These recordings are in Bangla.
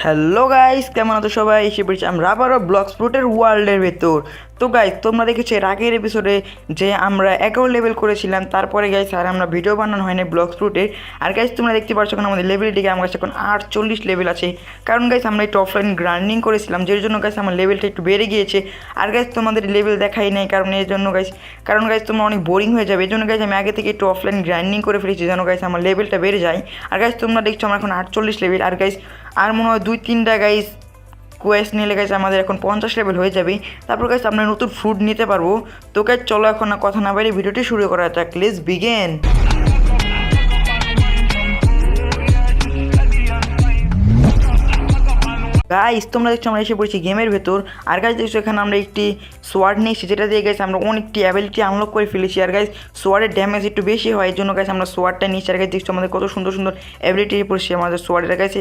হ্যালো গাইস, কেমন আছো সবাই? এসে পড়ছি আমরা আবারও ব্লক্স ফ্রুটের ওয়ার্ল্ডের ভেতর। তো গাইস, তোমরা দেখেছো এর আগের এপিসোডে যে আমরা 11 লেভেল করেছিলাম, তারপরে গাইস আর আমরা ভিডিও বানানো হয়নি ব্লক্স ফ্রুটের। আর গাইস তোমরা দেখতে পাচ্ছ এখন আমাদের লেভেলটিকে আমার কাছে এখন 48 লেভেল আছে, কারণ গাইস আমরা একটু অফলাইন গ্রাইন্ডিং করেছিলাম, যার জন্য গাইস আমার লেভেলটা একটু বেড়ে গিয়েছে। আর গাইস তোমাদের লেভেল দেখাই নাই কারণ এর জন্য গাইস, কারণ গাইস তোমরা অনেক বোরিং হয়ে যাবে, এই জন্য গাইস আমি আগে থেকে একটু অফলাইন গ্রাইন্ডিং করে ফেলেছি যেন গাইস আমার লেভেলটা বেড়ে যায়। আর গাইস তোমরা দেখছো আমরা এখন 48 লেভেল। আর গাইস আর মনে হয় 2-3টা গাইস কোয়েস্ট নিলে গাইস আমাদের এখন 50 লেভেল হয়ে যাবে। তারপর গাইস আমরা নতুন ফ্রুট নিতে পারবো। তো গাইস চলো এখন কথা না বাইরে ভিডিওটি শুরু করা যাক। Let's begin. গাইস তোমরা দেখছো আমরা এসে পড়েছি গেমের ভেতর। আর গাইস দেখছো এখানে আমরা একটি সোয়ার্ড নিয়েছি, যেটা দিয়ে গাইস আমরা অনেকটি অ্যাবিলিটি আনলক করে ফেলেছি। আর গাইস সোয়ার্ডের ড্যামেজ একটু বেশি হয়, এর জন্য গাইস আমরা সোয়ার্ডটা নিয়েছি। আর গাইস দেখছো আমাদের কত সুন্দর সুন্দর অ্যাবিলিটি পড়ছে আমাদের সোয়ার্ডের। গাইস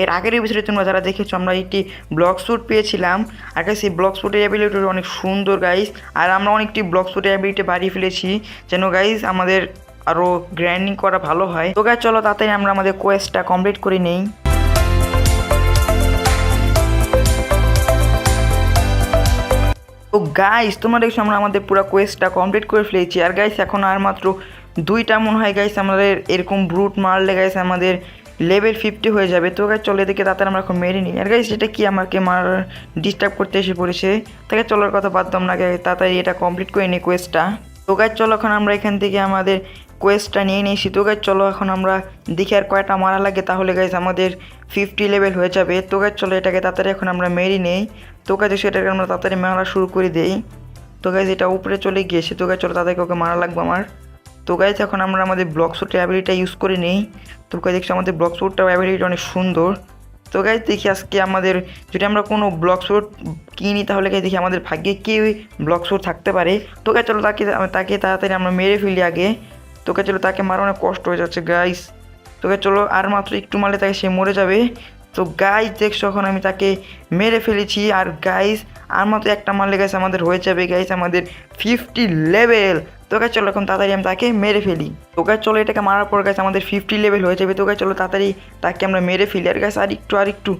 এর আগের বিষয়ে তোমরা যারা দেখেছো আমরা একটি ব্লক স্যুট পেয়েছিলাম। আর গাইস এই ব্লক স্যুটের অ্যাবিলিটি অনেক সুন্দর গাইস। আর আমরা অনেকটি ব্লক স্যুটের অ্যাবিলিটি বাড়িয়ে ফেলেছি যেন গাইস আমাদের আরও গ্র্যান্ডিং করা ভালো হয়। তো গাইস চলো তাড়াতাড়ি আমরা আমাদের কোয়েস্টটা কমপ্লিট করে নেই। তো গাইস তোমরা দেখছো আমরা আমাদের পুরো কোয়েস্টটা কমপ্লিট করে ফেলেছি। আর গাইস এখন আর মাত্র 2টা মনে হয় গাইস আমাদের এরকম ব্রুট মারলে গাইস আমাদের লেভেল 50 হয়ে যাবে। তো গাইস চলো এদিকে তাড়াতাড়ি আমরা এখন মেরে নিই। আর গাইস এটা কি আমাকে ডিস্টার্ব করতে এসে পড়েছে, তাকে চলার কথা বাদ দাম না, তাড়াতাড়ি এটা কমপ্লিট করে নিই কোয়েস্টটা। তো গাইস চলো এখন আমরা এখান থেকে আমাদের কোয়েস্টটা নিয়ে নিয়েছি। তো গাইস চলো এখন আমরা দেখি আর কয়টা মারা লাগে, তাহলে গাইস আমাদের 50 লেভেল হয়ে যাবে। তো গাইস চলো এটাকে তাড়াতাড়ি এখন আমরা মেরে নেই। তো গাইস সেটাকে আমরা তাড়াতাড়ি মারা শুরু করে দেই। তো গাইস এটা উপরে চলে গিয়েছে। তো গাইস চলো তাদেরকে ওকে মারা লাগবে আমার। তো গাইস এখন আমরা আমাদের ব্লক স্যুটের অ্যাবিলিটিটা ইউজ করে নেই। তো গাইস দেখছি আমাদের ব্লক স্যুটটার অ্যাবিলিটি অনেক সুন্দর। তো গাইস দেখি আজকে আমাদের যদি আমরা কোনো ব্লক স্যুট কিনি তাহলে গাইস দেখি আমাদের ভাগ্যে কি ব্লক স্যুট থাকতে পারে। তো গাইস চলো তাকে তাড়াতাড়ি আমরা মেরে ফেলি আগে। তো গাইস চলো তাকে মারা অনেক কষ্ট হয়ে যাচ্ছে গাইস। তো গাইস চলো আর মাত্র একটু মারলে তাকে সে মরে যাবে। তো গাইস দেখছো এখন আমি তাকে মেরে ফেলেছি। আর গাইস আর মাত্র একটা মারলে গাইস আমাদের হয়ে যাবে গাইস আমাদের 50 লেভেল। তো গাইস চলো এখন তাড়াতাড়ি আমি তাকে মেরে ফেলি। তো গাইস চলো এটাকে মারার পর গাইস আমাদের 50 লেভেল হয়ে যাবে। তো গাইস চলো তাড়াতাড়ি তাকে আমরা মেরে ফেলি। আর গাইস আর একটু।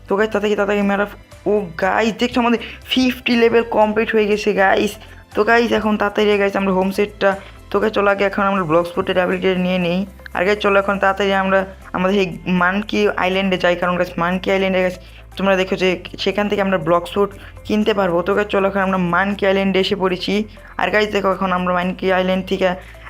তো গাইস তাড়াতাড়ি মেরা। ও গাইস দেখছো আমাদের 50 লেভেল কমপ্লিট হয়ে গেছে গাইস। তো গাইস এখন তাড়াতাড়ি গাইস আমরা হোম সেটটা। তো গাইস চলো আগে এখন আমরা ব্লক স্পটের অ্যাবিলিটি নিয়ে নিই। আর গাইস চলো এখন তাড়াতাড়ি আমরা আমাদের এই মানকি আইল্যান্ডে যাই, কারণ গাইস মানকি আইল্যান্ডে গাইস তোমরা দেখো যে সেখান থেকে আমরা ব্লক স্যুট কিনতে পারবো। তো গাইস চলো এখন আমরা মানকি আইল্যান্ডে এসে পড়েছি। আর গাইস দেখো এখন আমরা মানকি আইল্যান্ড থেকে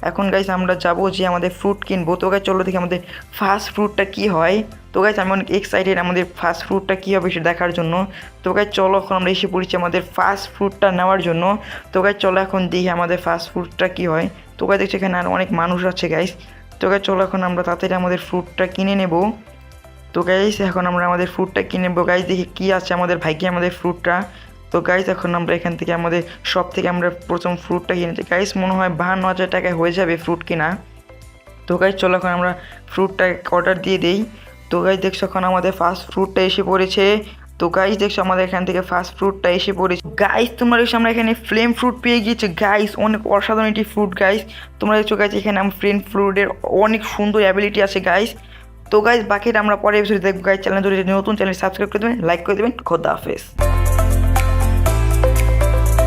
এখন গাইস আমরা যাবো যে আমাদের ফ্রুট কিনবো। তো গাইস চলো দেখি আমাদের ফার্স্ট ফ্রুটটা কী হয়। তো গাইস আমি অনেক এক্সাইটেড আমাদের ফার্স্ট ফ্রুটটা কী হবে সেটা দেখার জন্য। তো গাইস চলো এখন আমরা এসে পড়েছি আমাদের ফার্স্ট ফ্রুটটা নেওয়ার জন্য। তো গাইস চলো এখন দেখি আমাদের ফার্স্ট ফ্রুটটা কী হয়। তো গাইস দেখছি এখানে আর অনেক মানুষ আছে গাইস। তো গাইস চলো এখন আমরা তাড়াতাড়ি আমাদের ফ্রুটটা কিনে নেব। তো গাইস এখন আমরা আমাদের ফ্রুটটা কিনে নেবো। গাইস দেখি কী আছে আমাদের ভাগ্যে আমাদের ফ্রুটটা। তো গাইস এখন আমরা এখান থেকে আমাদের শপ থেকে আমরা প্রথম ফ্রুটটা কিনেছি গাইস, মনে হয় 52,000 টাকায় হয়ে যাবে ফ্রুট কিনা। তো গাইস চলো এখন আমরা ফ্রুটটা অর্ডার দিয়ে দিই। তো গাইস দেখছো এখন আমাদের ফার্স্ট ফ্রুটটা এসে পড়েছে। তো গাইস দেখছো আমাদের এখান থেকে ফার্স্ট ফ্রুটটা এসে পড়েছে। গাইস তোমরা দেখছো আমরা এখানে ফ্লেম ফ্রুট পেয়ে গিয়েছি গাইস, অনেক অসাধারণ একটি ফ্রুট গাইস। তোমরা দেখছো গাইস এখানে আমার ফ্লেম ফ্রুটের অনেক সুন্দর অ্যাবিলিটি আছে গাইস। তো গাইস বাকিটা আমরা পরে এপিসোডে দেখবো গাইস। চ্যানেল যদি নতুন চ্যানেল সাবস্ক্রাইব করে দেবেন, লাইক করে দেবেন। খোদা হাফেজ।